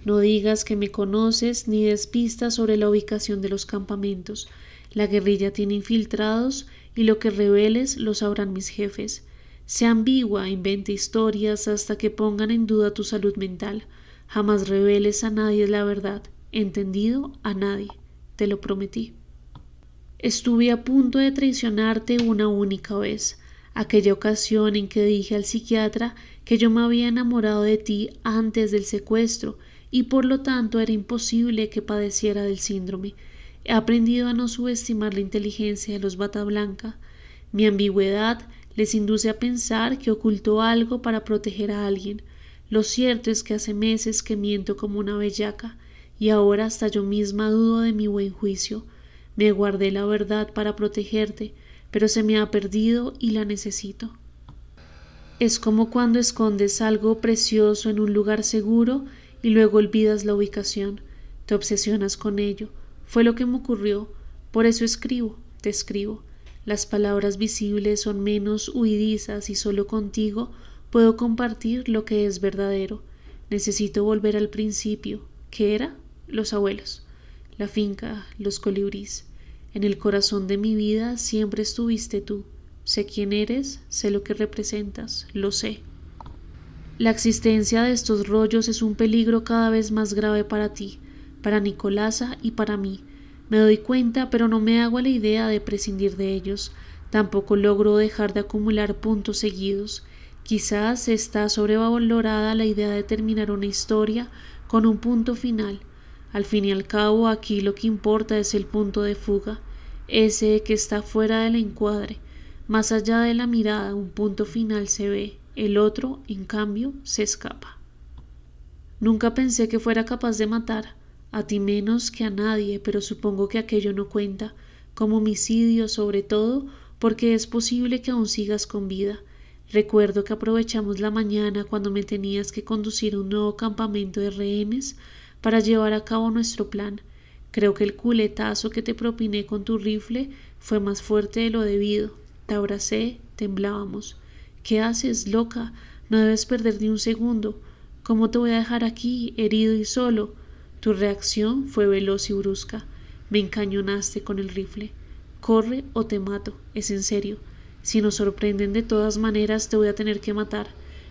No digas que me conoces ni des pistas sobre la ubicación de los campamentos. La guerrilla tiene infiltrados y lo que reveles lo sabrán mis jefes. Sea ambigua, invente historias hasta que pongan en duda tu salud mental. Jamás reveles a nadie la verdad. ¿Entendido? A nadie. Te lo prometí. Estuve a punto de traicionarte una única vez. Aquella ocasión en que dije al psiquiatra que yo me había enamorado de ti antes del secuestro y por lo tanto era imposible que padeciera del síndrome. He aprendido a no subestimar la inteligencia de los bata blanca. Mi ambigüedad les induce a pensar que oculto algo para proteger a alguien. Lo cierto es que hace meses que miento como una bellaca y ahora hasta yo misma dudo de mi buen juicio. Me guardé la verdad para protegerte, pero se me ha perdido y la necesito. Es como cuando escondes algo precioso en un lugar seguro y luego olvidas la ubicación. Te obsesionas con ello. Fue lo que me ocurrió. Por eso escribo, te escribo. Las palabras visibles son menos huidizas y solo contigo puedo compartir lo que es verdadero. Necesito volver al principio. ¿Qué era? Los abuelos, la finca, los colibríes. En el corazón de mi vida siempre estuviste tú. Sé quién eres, sé lo que representas, lo sé. La existencia de estos rollos es un peligro cada vez más grave para ti, para Nicolasa y para mí. Me doy cuenta, pero no me hago a la idea de prescindir de ellos. Tampoco logro dejar de acumular puntos seguidos. Quizás está sobrevalorada la idea de terminar una historia con un punto final. Al fin y al cabo, aquí lo que importa es el punto de fuga, ese que está fuera del encuadre. Más allá de la mirada, un punto final se ve, el otro, en cambio, se escapa. Nunca pensé que fuera capaz de matar, a ti menos que a nadie, pero supongo que aquello no cuenta, como homicidio sobre todo, porque es posible que aún sigas con vida. Recuerdo que aprovechamos la mañana cuando me tenías que conducir a un nuevo campamento de rehenes para llevar a cabo nuestro plan. Creo que el culetazo que te propiné con tu rifle fue más fuerte de lo debido. Te abracé, temblábamos. ¿Qué haces, loca? No debes perder ni un segundo. ¿Cómo te voy a dejar aquí, herido y solo? Tu reacción fue veloz y brusca. Me encañonaste con el rifle. Corre o te mato, es en serio. Si nos sorprenden de todas maneras te voy a tener que matar.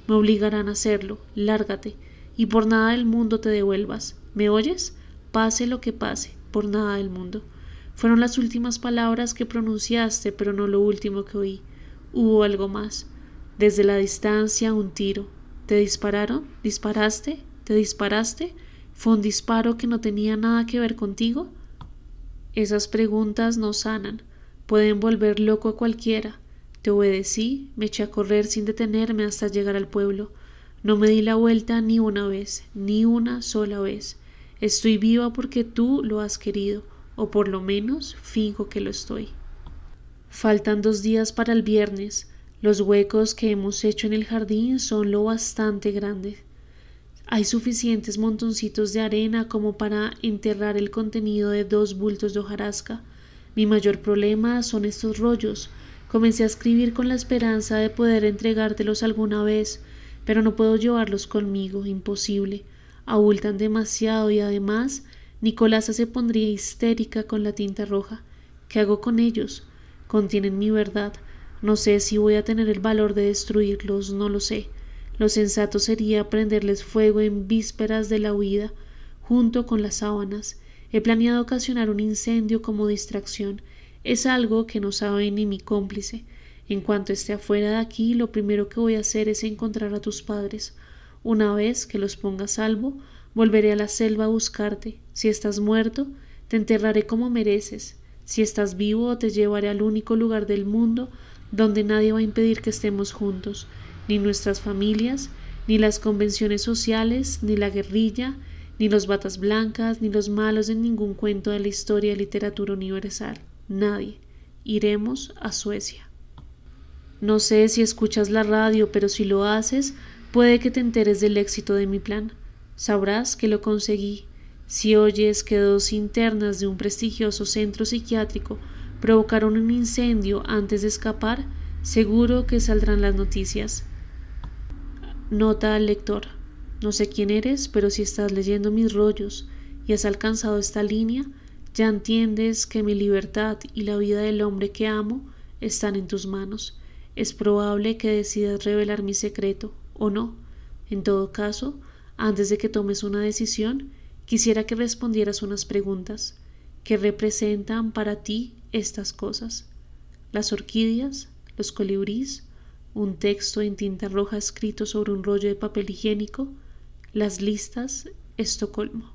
Me obligarán a hacerlo. Lárgate. Y por nada del mundo te devuelvas. ¿Me oyes? Pase lo que pase, por nada del mundo. Fueron las últimas palabras que pronunciaste, pero no lo último que oí. Hubo algo más. Desde la distancia, un tiro. ¿Te dispararon? ¿Disparaste? ¿Te disparaste? ¿Fue un disparo que no tenía nada que ver contigo? Esas preguntas no sanan. Pueden volver loco a cualquiera. Te obedecí, me eché a correr sin detenerme hasta llegar al pueblo. No me di la vuelta ni una vez, ni una sola vez. Estoy viva porque tú lo has querido, o por lo menos finjo que lo estoy. Faltan 2 días para el viernes. Los huecos que hemos hecho en el jardín son lo bastante grandes. Hay suficientes montoncitos de arena como para enterrar el contenido de 2 bultos de hojarasca. Mi mayor problema son estos rollos. Comencé a escribir con la esperanza de poder entregártelos alguna vez, pero no puedo llevarlos conmigo, imposible. Abultan demasiado y además Nicolasa se pondría histérica con la tinta roja. ¿Qué hago con ellos? Contienen mi verdad. No sé si voy a tener el valor de destruirlos, no lo sé. Lo sensato sería prenderles fuego en vísperas de la huida, junto con las sábanas. He planeado ocasionar un incendio como distracción. Es algo que no sabe ni mi cómplice. En cuanto esté afuera de aquí, lo primero que voy a hacer es encontrar a tus padres. Una vez que los ponga a salvo, volveré a la selva a buscarte. Si estás muerto, te enterraré como mereces. Si estás vivo, te llevaré al único lugar del mundo donde nadie va a impedir que estemos juntos. Ni nuestras familias, ni las convenciones sociales, ni la guerrilla, ni los batas blancas, ni los malos en ningún cuento de la historia de literatura universal. Nadie. Iremos a Suecia. No sé si escuchas la radio, pero si lo haces, puede que te enteres del éxito de mi plan. Sabrás que lo conseguí. Si oyes que 2 internas de un prestigioso centro psiquiátrico provocaron un incendio antes de escapar, seguro que saldrán las noticias. Nota al lector. No sé quién eres, pero si estás leyendo mis rollos y has alcanzado esta línea, ya entiendes que mi libertad y la vida del hombre que amo están en tus manos. Es probable que decidas revelar mi secreto, o no. En todo caso, antes de que tomes una decisión, quisiera que respondieras unas preguntas. ¿Qué representan para ti estas cosas? Las orquídeas, los colibríes, un texto en tinta roja escrito sobre un rollo de papel higiénico, las listas, Estocolmo.